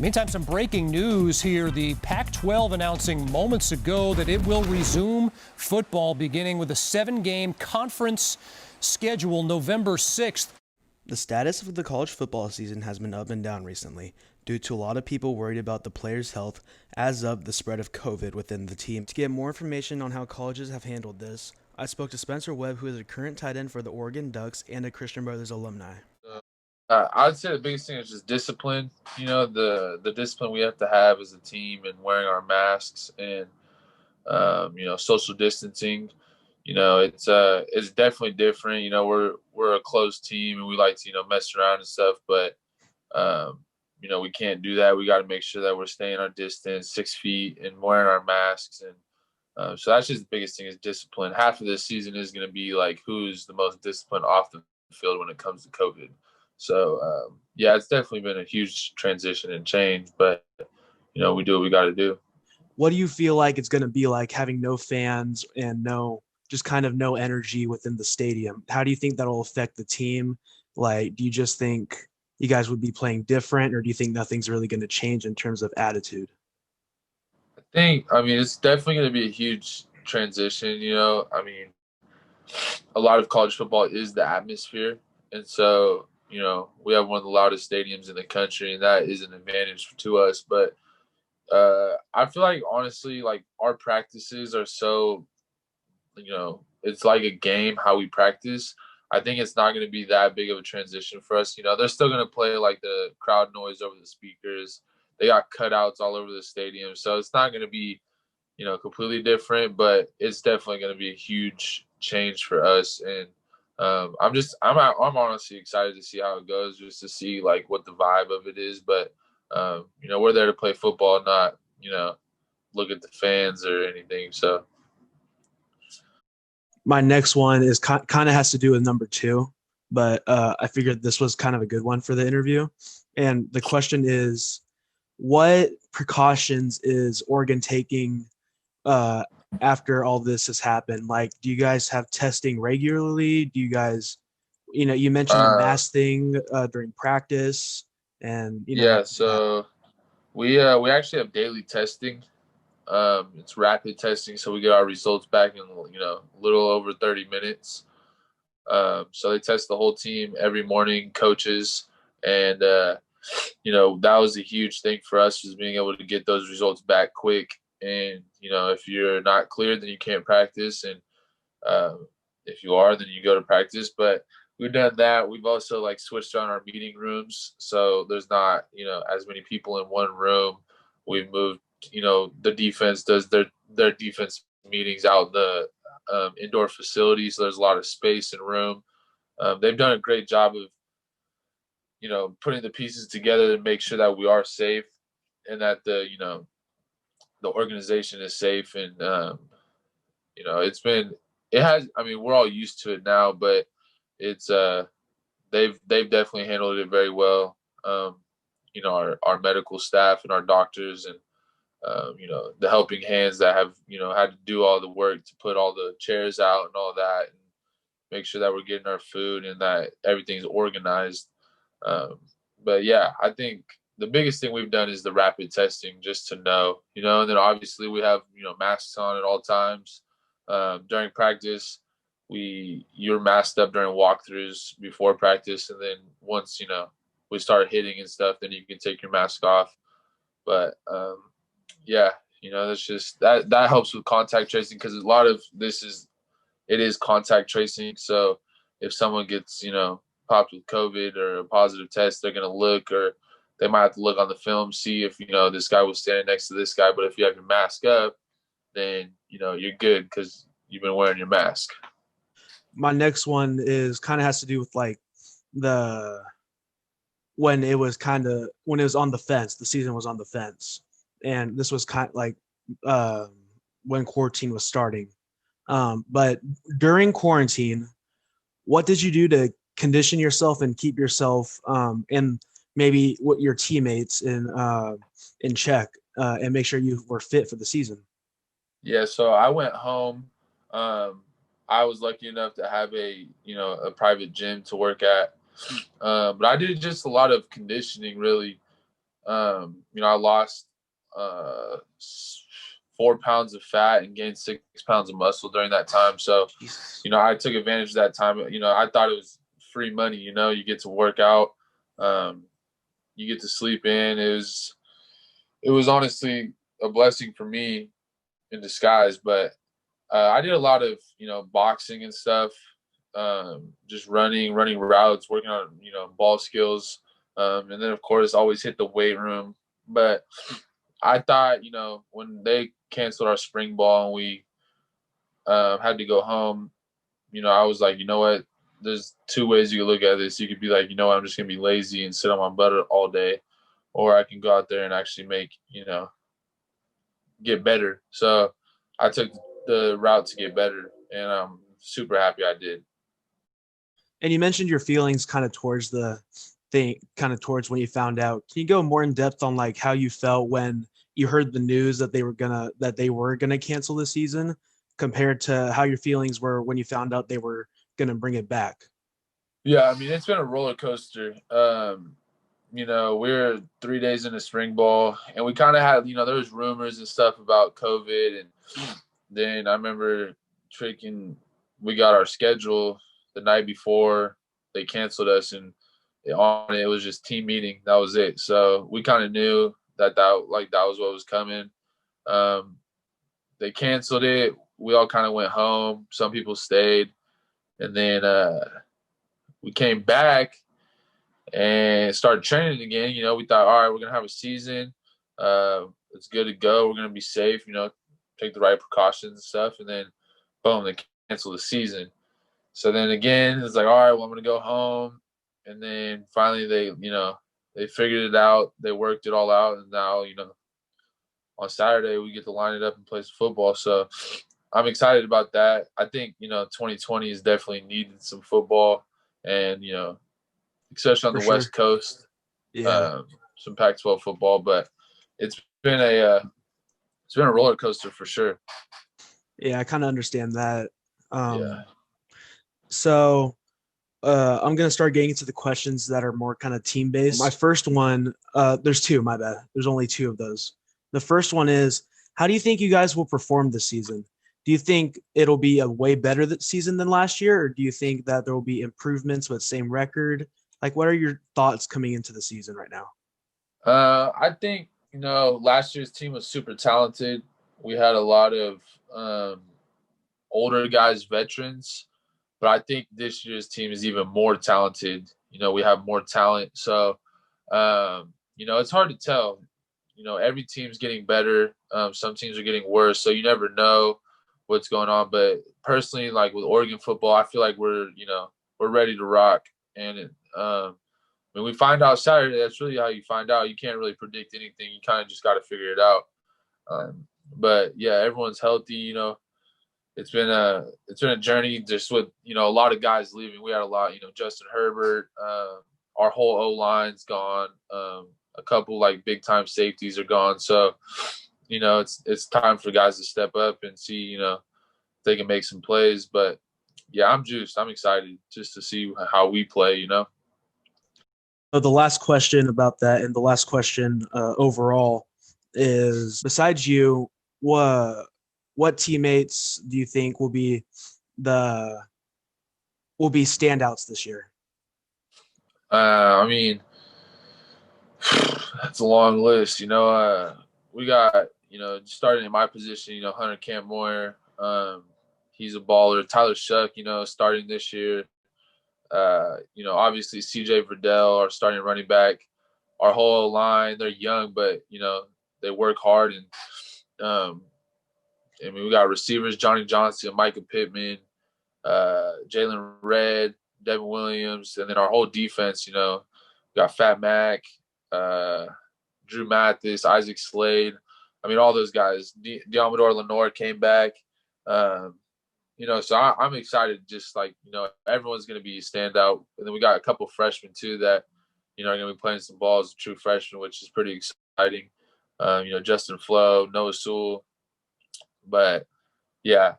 Meantime, some breaking news here. The Pac-12 announcing moments ago that it will resume football beginning with a 7-game conference schedule November 6th. The status of the college football season has been up and down recently due to a lot of people worried about the players' health as of the spread of COVID within the team. To get more information on how colleges have handled this, I spoke to Spencer Webb, who is a current tight end for the Oregon Ducks and a Christian Brothers alumni. I'd say the biggest thing is just discipline. The discipline we have to have as a team, and wearing our masks and social distancing. It's definitely different. We're a close team and we like to mess around and stuff, but we can't do that. We got to make sure that we're staying our distance, 6 feet, and wearing our masks. And so that's just the biggest thing is discipline. Half of this season is going to be like who's the most disciplined off the field when it comes to COVID. So, it's definitely been a huge transition and change, but, we do what we got to do. What do you feel like it's going to be like having no fans and no energy within the stadium? How do you think that'll affect the team? Like, do you just think you guys would be playing different, or do you think nothing's really going to change in terms of attitude? It's definitely going to be a huge transition. A lot of college football is the atmosphere. And so, we have one of the loudest stadiums in the country, and that is an advantage to us. But I feel like, honestly, like our practices are so, it's like a game how we practice. I think it's not going to be that big of a transition for us. They're still going to play like the crowd noise over the speakers. They got cutouts all over the stadium. So it's not going to be, completely different, but it's definitely going to be a huge change for us. And I'm honestly excited to see how it goes, just to see like what the vibe of it is. But, we're there to play football, not, look at the fans or anything. So. My next one is kind of has to do with number 2, but I figured this was kind of a good one for the interview. And the question is, what precautions is Oregon taking after all this has happened? Like, do you guys have testing regularly? Do you guys, you mentioned the mask thing during practice, and so we actually have daily testing. It's rapid testing, so we get our results back in a little over 30 minutes. So they test the whole team every morning, coaches, and that was a huge thing for us, was being able to get those results back quick. And if you're not cleared, then you can't practice, and if you are, then you go to practice. But we've done that. We've also switched on our meeting rooms, so there's not as many people in one room. We've moved. The defense does their defense meetings out in the indoor facilities. So there's a lot of space and room. They've done a great job of putting the pieces together to make sure that we are safe, and that the organization is safe. And we're all used to it now, but it's they've definitely handled it very well. Our medical staff and our doctors, and the helping hands that have had to do all the work to put all the chairs out and all that, and make sure that we're getting our food and that everything's organized. But yeah, I think the biggest thing we've done is the rapid testing, just to know, and then obviously we have, masks on at all times. During practice, you're masked up during walkthroughs before practice. And then once, we start hitting and stuff, then you can take your mask off. But, that's just, that helps with contact tracing, because a lot of it is contact tracing. So if someone gets, popped with COVID or a positive test, they're going to look, or they might have to look on the film, see if, this guy was standing next to this guy. But if you have your mask up, then, you're good because you've been wearing your mask. My next one has to do with when it was on the fence, the season was on the fence. And this was when quarantine was starting. But during quarantine, what did you do to condition yourself and keep yourself and maybe what your teammates in check and make sure you were fit for the season? Yeah, so I went home. I was lucky enough to have a private gym to work at. But I did just a lot of conditioning, really. I lost 4 pounds of fat and gained 6 pounds of muscle during that time. So, I took advantage of that time. I thought it was free money. You get to work out, you get to sleep in. It was honestly a blessing for me in disguise. But I did a lot of boxing and stuff, just running routes, working on ball skills, and then of course always hit the weight room. But I thought when they canceled our spring ball and we had to go home, I was like, you know what? There's two ways you could look at this. You could be like, I'm just gonna be lazy and sit on my butt all day, or I can go out there and actually make get better. So I took the route to get better, and I'm super happy I did. And you mentioned your feelings kind of towards the thing, kind of towards when you found out. Can you go more in depth on like how you felt when you heard the news that they were gonna cancel the season, compared to how your feelings were when you found out they were gonna bring it back? Yeah, I mean, it's been a roller coaster. We're 3 days into spring ball, and we kind of had, there was rumors and stuff about COVID, and then I remember we got our schedule the night before they canceled us, and on it was just team meeting. That was it. So we kind of knew that was what was coming. They canceled it. We all kind of went home. Some people stayed, and then we came back and started training again. We thought, all right, we're gonna have a season. It's good to go. We're gonna be safe. Take the right precautions and stuff. And then, boom, they canceled the season. So then again, it's like, all right, well, I'm gonna go home. And then finally, they figured it out. They worked it all out, and now, on Saturday we get to line it up and play some football. So I'm excited about that. I think 2020 has definitely needed some football, and especially on For the sure. West Coast, Yeah. some Pac-12 football. But it's been a roller coaster for sure. Yeah, I kind of understand that. Yeah. So I'm gonna start getting into the questions that are more kind of team based. My first one, there's two. My bad. There's only two of those. The first one is, how do you think you guys will perform this season? Do you think it'll be a way better season than last year, or do you think that there will be improvements with same record? Like, what are your thoughts coming into the season right now? I think last year's team was super talented. We had a lot of older guys, veterans, but I think this year's team is even more talented. We have more talent, so it's hard to tell. Every team's getting better. Some teams are getting worse, so you never know what's going on. But personally, like with Oregon football, I feel like we're ready to rock. And when we find out Saturday, that's really how you find out. You can't really predict anything. You kind of just got to figure it out. But yeah, everyone's healthy. It's been a journey just with a lot of guys leaving. We had a lot. Justin Herbert. Our whole O line's gone. A couple like big time safeties are gone. So it's time for guys to step up and see if they can make some plays. But yeah, I'm juiced. I'm excited just to see how we play. So the last question about that, and the last question overall, is, besides you, what teammates do you think will be standouts this year? I mean, that's a long list. We got starting in my position. Hunter Camp Moyer. He's a baller. Tyler Shuck. Starting this year. Obviously CJ Verdell, our starting running back. Our whole line, they're young, but they work hard. And we got receivers: Johnny Johnson, Micah Pittman, Jalen Red, Devin Williams, and then our whole defense. We got Fat Mac, Drew Mathis, Isaac Slade. All those guys. Diamador Lenore came back. So I'm excited. Just like everyone's going to be a standout, and then we got a couple freshmen too that are going to be playing some balls, true freshmen, which is pretty exciting. Justin Flo, Noah Sewell, but yeah,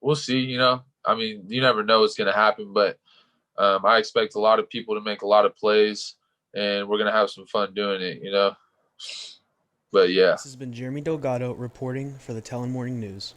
we'll see. You never know what's going to happen, but I expect a lot of people to make a lot of plays. and we're gonna have some fun doing it, you know. But yeah. This has been Jeremy Delgado reporting for the Tellin Morning News.